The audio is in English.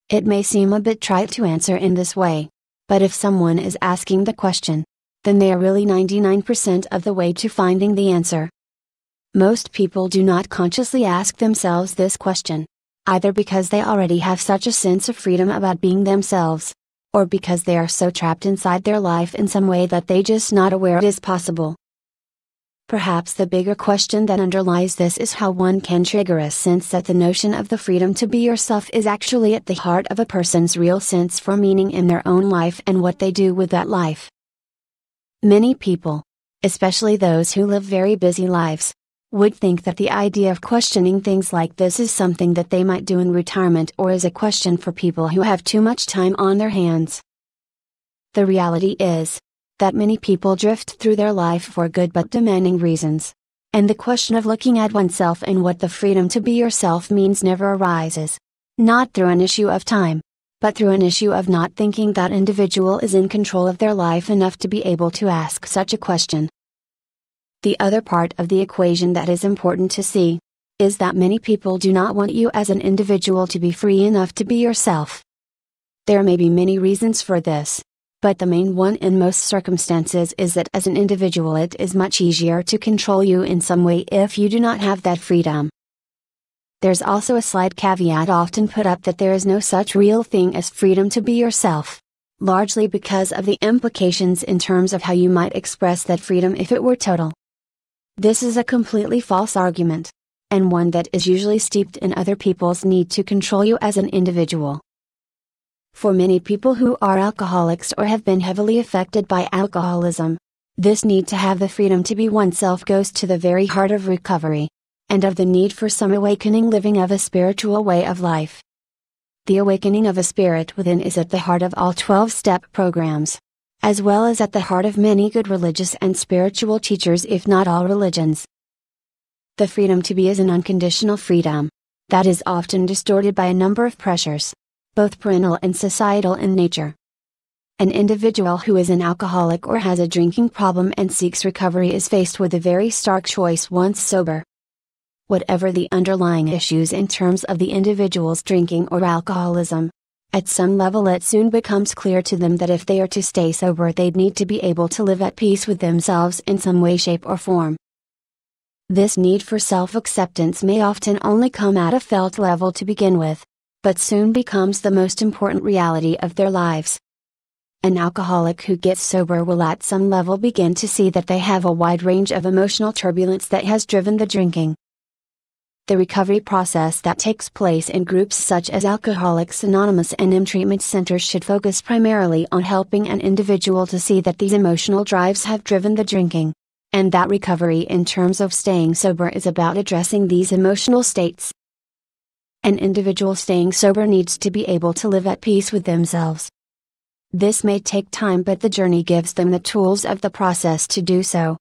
It may seem a bit trite to answer in this way. But if someone is asking the question, then they are really 99% of the way to finding the answer. Most people do not consciously ask themselves this question, either because they already have such a sense of freedom about being themselves, or because they are so trapped inside their life in some way that they just not aware it is possible. Perhaps the bigger question that underlies this is how one can trigger a sense that the notion of the freedom to be yourself is actually at the heart of a person's real sense for meaning in their own life and what they do with that life. Many people, especially those who live very busy lives, would think that the idea of questioning things like this is something that they might do in retirement or is a question for people who have too much time on their hands. The reality is that many people drift through their life for good but demanding reasons, and the question of looking at oneself and what the freedom to be yourself means never arises, not through an issue of time, but through an issue of not thinking that individual is in control of their life enough to be able to ask such a question. The other part of the equation that is important to see is that many people do not want you as an individual to be free enough to be yourself. There may be many reasons for this, but the main one in most circumstances is that as an individual it is much easier to control you in some way if you do not have that freedom. There's also a slight caveat often put up that there is no such real thing as freedom to be yourself, largely because of the implications in terms of how you might express that freedom if it were total. This is a completely false argument, and one that is usually steeped in other people's need to control you as an individual. For many people who are alcoholics or have been heavily affected by alcoholism, this need to have the freedom to be oneself goes to the very heart of recovery, and of the need for some awakening living of a spiritual way of life. The awakening of a spirit within is at the heart of all 12-step programs, as well as at the heart of many good religious and spiritual teachers if not all religions. The freedom to be is an unconditional freedom, that is often distorted by a number of pressures, both parental and societal in nature. An individual who is an alcoholic or has a drinking problem and seeks recovery is faced with a very stark choice once sober. Whatever the underlying issues in terms of the individual's drinking or alcoholism, at some level it soon becomes clear to them that if they are to stay sober they'd need to be able to live at peace with themselves in some way, shape or form. This need for self-acceptance may often only come at a felt level to begin with, but soon becomes the most important reality of their lives. An alcoholic who gets sober will at some level begin to see that they have a wide range of emotional turbulence that has driven the drinking. The recovery process that takes place in groups such as Alcoholics Anonymous and treatment centers should focus primarily on helping an individual to see that these emotional drives have driven the drinking, and that recovery in terms of staying sober is about addressing these emotional states. An individual staying sober needs to be able to live at peace with themselves. This may take time, but the journey gives them the tools of the process to do so.